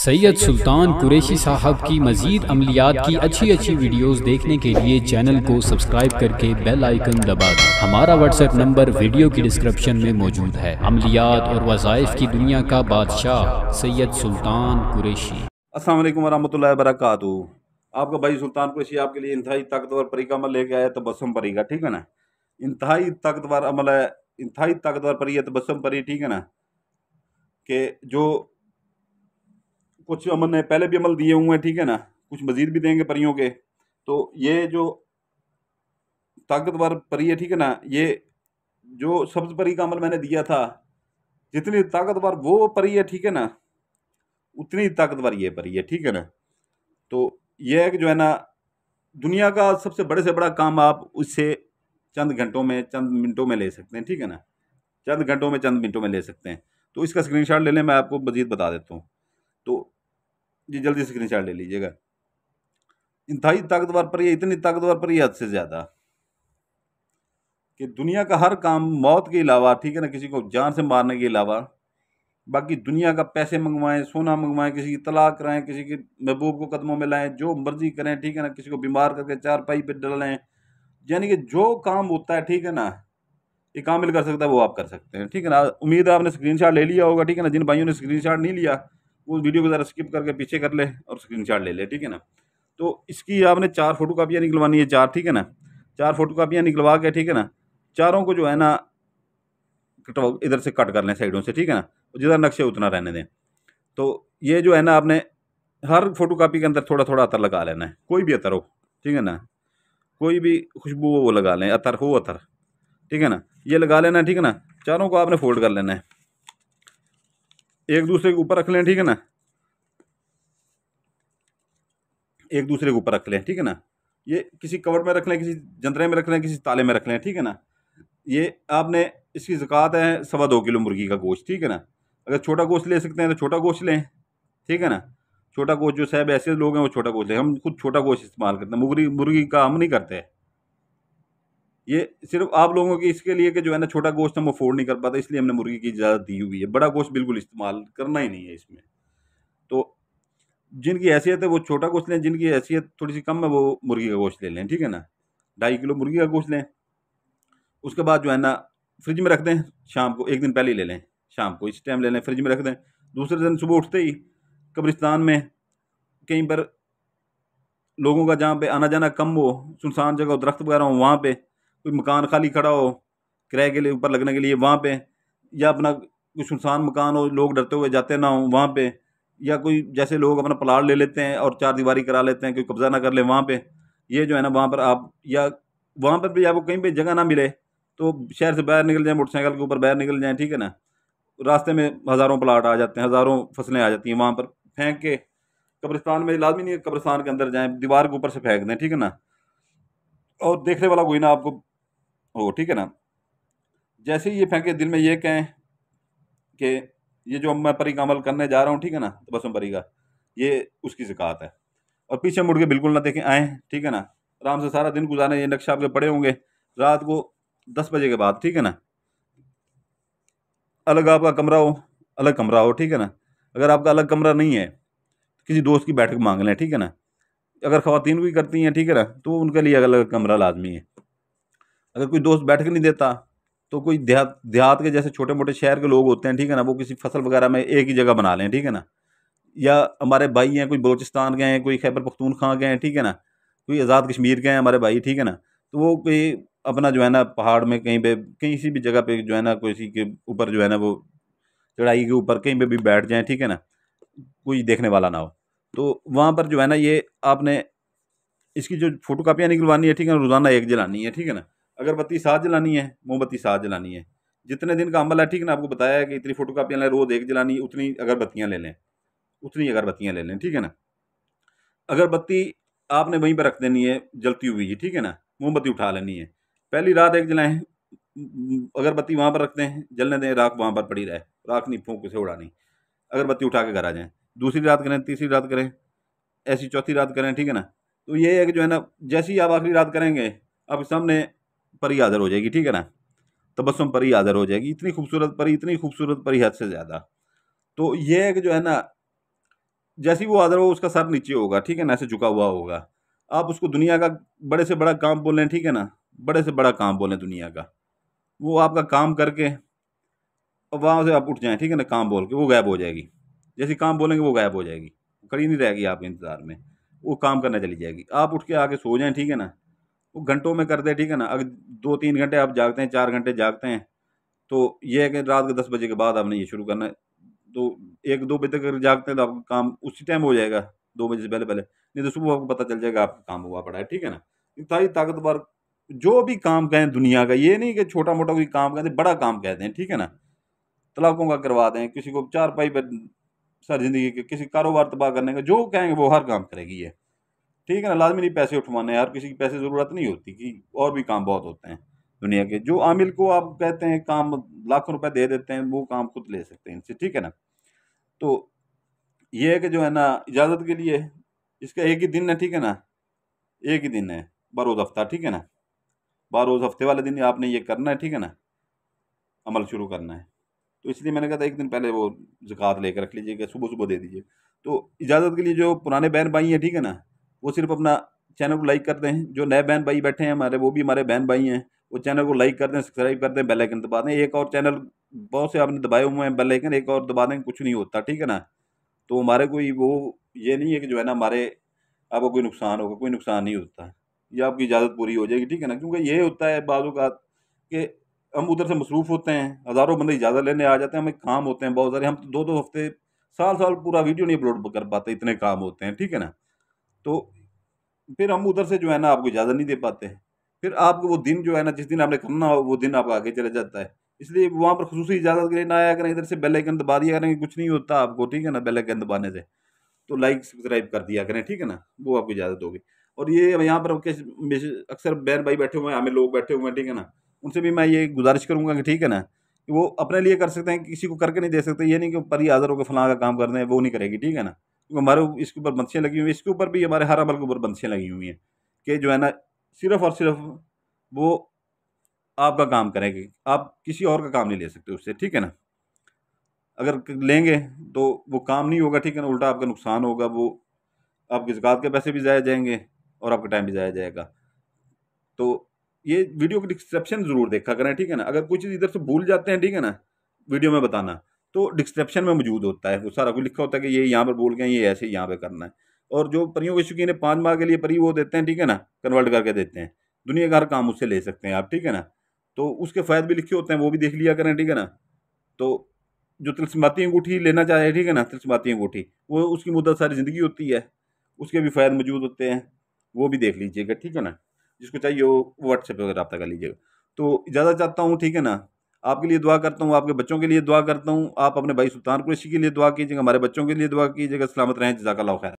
सैयद सुल्तान कुरैशी साहब की मज़ीद अमलियात की अच्छी वीडियोस देखने के लिए चैनल को सब्सक्राइब करके बेल आइकन दबा दें। हमारा व्हाट्सएप नंबर वीडियो की डिस्क्रिप्शन में मौजूद है। अमलियात और वज़ाइफ की दुनिया का बादशाह सैयद सुल्तान कुरैशी। अस्सलाम वालेकुम वरहमतुल्लाहि वबरकातुहू। आपका भाई सुल्तान कुरैशी आपके लिए इंतहाई ताकतवर परी का अमल लेके आया, तबस्सुम परी का। ठीक है ना, इंतहाई ताकतवर अमल है, इंतहाई ताकतवर परी है तबस्सुम परी। ठीक है ना, कि जो कुछ हमने पहले भी अमल दिए हुए हैं, ठीक है ना, कुछ मजीद भी देंगे परियों के। तो ये जो ताकतवर परी है, ठीक है ना, ये जो सब्ज परी का अमल मैंने दिया था, जितनी ताकतवर वो परी है, ठीक है ना, उतनी ताकतवर ये परी है। ठीक है ना, तो ये है कि जो है ना, दुनिया का सबसे बड़े से बड़ा काम आप उससे चंद घंटों में, चंद मिनटों में ले सकते हैं। ठीक है ना, चंद घंटों में, चंद मिनटों में ले सकते हैं। तो इसका स्क्रीनशॉट ले लें, मैं आपको मजीद बता देता हूँ। तो जी जल्दी स्क्रीनशॉट ले लीजिएगा। इंतहाई ताकतवर पर ये, इतनी ताकतवर पर ये हद से ज़्यादा कि दुनिया का हर काम मौत के अलावा, ठीक है ना, किसी को जान से मारने के अलावा, बाकी दुनिया का पैसे मंगवाएं, सोना मंगवाएं, किसी की तलाक कराएं, किसी के महबूब को कदमों में लाएं, जो मर्जी करें, ठीक है ना, किसी को बीमार करके चारपाई पे डलें, यानी कि जो काम होता है, ठीक है ना, ये कामिल कर सकता है, वो आप कर सकते हैं। ठीक है ना, उम्मीद है आपने स्क्रीनशॉट ले लिया होगा। ठीक है ना, जिन भाइयों ने स्क्रीनशॉट नहीं लिया वो वीडियो को ज़रा स्किप करके पीछे कर ले और स्क्रीनशॉट ले ले। ठीक है ना, तो इसकी आपने 4 फोटो कापियाँ निकलवानी है, 4। ठीक है ना, 4 फोटो कापियाँ निकलवा के, ठीक है ना, चारों को जो है ना कटवा, इधर से कट कर लें साइडों से। ठीक है ना, जिधर नक्शे उतना रहने दें। तो ये जो है ना, आपने हर फोटो कापी के अंदर थोड़ा थोड़ा अतर लगा लेना है, कोई भी अतर हो। ठीक है ना, कोई भी खुशबू हो वो लगा लें, अतर हो अतर। ठीक है ना, ये लगा लेना है। ठीक है ना, चारों को आपने फोल्ड कर लेना है, एक दूसरे के ऊपर रख लें। ठीक है ना, एक दूसरे के ऊपर रख लें। ठीक है ना, ये किसी कवर में रख लें, किसी जंतरे में रख लें, किसी ताले में रख लें। ठीक है ना, ये आपने, इसकी ज़कात है 2.25 किलो मुर्गी का गोश्त। ठीक है ना, अगर छोटा गोश्त ले सकते हैं तो छोटा गोश्त लें। ठीक है ना, छोटा गोश्त, जो साहब ऐसे लोग हैं वो छोटा गोश्त लें, हम खुद छोटा गोश्त इस्तेमाल करते हैं, मुर्गी मुर्गी का हम नहीं करते। ये सिर्फ आप लोगों की इसके लिए कि जो है ना, छोटा गोश्त हम अफोर्ड नहीं कर पाते, इसलिए हमने मुर्गी की इजाज़त दी हुई है। बड़ा गोश्त बिल्कुल इस्तेमाल करना ही नहीं है इसमें। तो जिनकी हैसियत है वो छोटा गोश्त लें, जिनकी हैसियत थोड़ी सी कम है वो मुर्गी का गोश्त ले लें। ठीक है ना, 2.5 किलो मुर्गी का गोश्त लें। उसके बाद जो है ना, फ्रिज में रख दें, शाम को, एक दिन पहले ही ले लें, शाम को इस टाइम ले लें, फ्रिज में रख दें। दूसरे दिन सुबह उठते ही कब्रिस्तान में कहीं पर लोगों का जहाँ पे आना जाना कम हो, सुनसान जगह हो, दरख्त वगैरह हो, वहाँ पे कोई मकान खाली खड़ा हो किराए के लिए ऊपर लगने के लिए, वहाँ पे, या अपना कोई सुनसान मकान हो, लोग डरते हुए जाते ना हो वहाँ पे, या कोई जैसे लोग अपना प्लाट ले लेते हैं और 4 दीवारी करा लेते हैं, कोई कब्जा ना कर ले वहाँ पे, ये जो है ना, वहाँ पर आप, या वहाँ पर भी आपको कहीं पे जगह ना मिले तो शहर से बाहर निकल जाएँ, मोटरसाइकिल के ऊपर बाहर निकल जाएँ। ठीक है ना, रास्ते में हज़ारों प्लाट आ जाते हैं, हज़ारों फसलें आ जाती हैं, वहाँ पर फेंक के, कब्रिस्तान में लाजमी नहीं है कब्रिस्तान के अंदर जाएँ, दीवार के ऊपर से फेंक दें। ठीक है ना, और देखने वाला कोई ना आपको हो। ठीक है ना, जैसे ही ये फेंके, दिल में ये कहें कि ये जो मैं परी का अमल करने जा रहा हूँ, ठीक है ना, तबस्सुम परी का, ये उसकी ज़कात है। और पीछे मुड़ के बिल्कुल ना देखें, आएँ। ठीक है ना, आराम से सारा दिन गुजारें, ये नक्शा आपके पड़े होंगे। रात को 10 बजे के बाद, ठीक है ना, अलग आपका कमरा हो, अलग कमरा हो। ठीक है ना, अगर आपका अलग कमरा नहीं है, किसी दोस्त की बैठक मांग लें। ठीक है ना, अगर ख़वातीन भी करती हैं, ठीक है ना, तो उनके लिए अलग कमरा लाजमी है। अगर कोई दोस्त बैठक नहीं देता तो कोई देहात देहात के जैसे छोटे मोटे शहर के लोग होते हैं, ठीक है ना, वो किसी फसल वगैरह में एक ही जगह बना लें। ठीक है ना, या हमारे भाई हैं, कोई बलोचिस्तान गए हैं, कोई खैबर पख्तूनख्वा गए हैं, ठीक है ना, कोई आज़ाद कश्मीर गए हैं हमारे भाई। ठीक है ना, तो वो कोई अपना जो है ना, पहाड़ में कहीं पे, किसी भी जगह पे जो है ना, किसी के ऊपर जो है ना, वो चढ़ाई के ऊपर कहीं पे भी बैठ जाएँ। ठीक है ना, कोई देखने वाला ना हो, तो वहाँ पर जो है ना, ये आपने इसकी जो फ़ोटो कापियाँ निकलवानी है, ठीक है ना, रोज़ाना 1 जलानी है। ठीक है ना, अगरबत्ती 7 जलानी है, मोमबत्ती 7 जलानी है। जितने दिन का अमल है, ठीक है ना, आपको बताया है कि इतनी फ़ोटो कापियाँ लें, रोज़ 1 जलानी है, उतनी अगरबत्तियाँ ले लें, उतनी अगरबत्तियाँ ले लें। ठीक है ना, अगरबत्ती आपने वहीं पे रख देनी है जलती हुई, ठीक है ना, मोमबत्ती उठा लेनी है। पहली रात 1 जलाएँ, अगरबत्ती वहाँ पर रख दें, जलने दें, राख वहाँ पर पड़ी रहे, राख नहीं फूँक से उड़ानी, अगरबत्ती उठा के घर आ जाएँ। दूसरी रात करें, तीसरी रात करें, ऐसी चौथी रात करें। ठीक है ना, तो ये है कि जो है ना, जैसे ही आप आखिरी रात करेंगे, आपके सामने परी हाज़िर हो जाएगी। ठीक है ना, तबस्सुम परी हाज़िर हो जाएगी, इतनी खूबसूरत परी, इतनी खूबसूरत परी, हद से ज़्यादा। तो ये है कि जो है ना, जैसे ही वो हाज़िर हो उसका सर नीचे होगा, ठीक है ना, ऐसे झुका हुआ होगा। आप उसको दुनिया का बड़े से बड़ा काम बोलें, ठीक है ना, बड़े से बड़ा काम बोलें दुनिया का, वो आपका काम करके और वहाँ से आप उठ जाएँ, ठीक है ना, काम बोल के, वो गायब हो जाएगी। जैसे ही काम बोलेंगे वो गायब हो जाएगी, खड़ी नहीं रहेगी आपके इंतज़ार में, वो काम करने चली जाएगी। आप उठ के आके सो जाएँ, ठीक है ना, वो घंटों में कर दे, ठीक है ना। अगर 2-3 घंटे आप जागते हैं, 4 घंटे जागते हैं, तो ये है कि रात के 10 बजे के बाद आपने ये शुरू करना है। तो 1-2 बजे तक अगर जागते हैं तो आपका काम उसी टाइम हो जाएगा, 2 बजे से पहले-पहले। नहीं तो सुबह आपको पता चल जाएगा आपका काम हुआ पड़ा है, ठीक है ना। इतना ही ताकतवर जो भी काम कहें दुनिया का, ये नहीं कि छोटा-मोटा कोई काम कहते हैं, बड़ा काम कहते हैं, ठीक है ना। तलाकों का करवा दें, किसी को चारपाई पे सारी ज़िंदगी के, किसी कारोबार तबाह करने का, जो कहेंगे वो हर काम करेगी ये, ठीक है ना। लाज़मी नहीं पैसे उठवाने, हर किसी की पैसे ज़रूरत नहीं होती, कि और भी काम बहुत होते हैं दुनिया के। जो आमिल को आप कहते हैं काम लाखों रुपए दे देते हैं, वो काम खुद ले सकते हैं इनसे, ठीक है ना। तो ये है कि जो है ना, इजाज़त के लिए इसका एक ही दिन है, ठीक है ना, एक ही दिन है, बरोज़ हफ़्ता, ठीक है ना। बरोज़ हफ़्ते वाले दिन आपने ये करना है, ठीक है ना, अमल शुरू करना है। तो इसलिए मैंने कहा था एक दिन पहले वो ज़कात लेके रख लीजिएगा, सुबह-सुबह दे दीजिए। तो इजाज़त के लिए जो पुराने बहन-भाई हैं, ठीक है ना, वो सिर्फ़ अपना चैनल को लाइक कर दें। जो नए बहन-भाई बैठे हैं हमारे, वो भी हमारे बहन-भाई हैं, वो चैनल को लाइक कर दें, सब्सक्राइब कर दें, बेल आइकन दबा दें। एक और चैनल बहुत से आपने दबाए हुए हैं बेल आइकन, एक और दबा दें, कुछ नहीं होता, ठीक है ना। तो हमारे कोई वो ये नहीं है कि जो है ना हमारे आपको कोई नुकसान होगा, कोई नुकसान नहीं होता। ये आपकी इजाज़त पूरी हो जाएगी, ठीक है ना। क्योंकि ये होता है बाज़ औक़ात कि हम उधर से मसरूफ़ होते हैं, हज़ारों बंदे इजाज़त लेने आ जाते हैं, हमें काम होते हैं बहुत सारे, हम तो 2-2 हफ़्ते, साल-साल पूरा वीडियो नहीं अपलोड कर पाते, इतने काम होते हैं, ठीक है ना। तो फिर हम उधर से जो है ना आपको इजाज़त नहीं दे पाते। फिर आपको वो दिन जो है ना, जिस दिन आपने करना हो, वो दिन आपका आगे चला जाता है। इसलिए वहाँ पर ख़ुसूसी इजाज़त के लिए ना आया करें, इधर से बेल आइकन दबा दिया करें, कुछ नहीं होता आपको, ठीक है ना, बेल आइकन दबाने से। तो लाइक सब्सक्राइब कर दिया करें, ठीक है ना, वो आपको इजाज़त होगी। और ये यहाँ पर अक्सर बहन भाई बैठे हुए हैं, हमें लोग बैठे हुए हैं, ठीक है ना, उनसे भी मैं ये गुजारिश करूँगा कि ठीक है ना, कि वो अपने लिए कर सकते हैं, किसी को करके नहीं दे सकते। ये नहीं कि परी हाज़िर होकर फलाँ का काम कर दें, वो नहीं करेगी, ठीक है ना। क्योंकि हमारे इसके ऊपर बंदिशें लगी हुई हैं, इसके ऊपर भी हमारे हर अमल के ऊपर बंदिशें लगी हुई हैं, कि जो है ना सिर्फ़ और सिर्फ़ वो आपका काम करेंगी, आप किसी और का काम नहीं ले सकते उससे, ठीक है ना। अगर लेंगे तो वो काम नहीं होगा, ठीक है ना, उल्टा आपका नुकसान होगा, वो आपकी ज़कात के पैसे भी ज़ाया जाएँगे और आपका टाइम भी ज़ाया जाएगा। तो ये वीडियो की डिस्क्रिप्शन ज़रूर देखा करें, ठीक है ना। अगर कोई चीज़ इधर से भूल जाते हैं, ठीक है ना, वीडियो में बताना, तो डिस्क्रिप्शन में मौजूद होता है, वो सारा कुछ लिखा होता है कि ये यहाँ पर भूल गए, ये ऐसे यहाँ पे करना है। और जो परियों के शौकीन है, 5 माह के लिए परी वो देते हैं, ठीक है ना, कन्वर्ट करके देते हैं। दुनिया का हर काम उससे ले सकते हैं आप, ठीक है ना। तो उसके फ़ायदे भी लिखे होते हैं, वो भी देख लिया करें, ठीक है ना। तो जो तिलस्माती अंगूठी लेना चाहे, ठीक है ना, तिलस्माती अंगूठी, वो उसकी मुद्दत सारी ज़िंदगी होती है, उसके भी फ़ायदे मौजूद होते हैं, वो भी देख लीजिएगा, ठीक है ना। जिसको चाहिए वो व्हाट्सएप पे रब्ता कर लीजिएगा। तो इजाज़त चाहता हूँ, ठीक है ना। आपके लिए दुआ करता हूँ, आपके बच्चों के लिए दुआ करता हूँ, आप अपने भाई सुल्तान कुरैशी के लिए दुआ कीजिएगा, हमारे बच्चों के लिए दुआ कीजिएगा। सलामत रहें, जज़ाकल्लाहु खैर।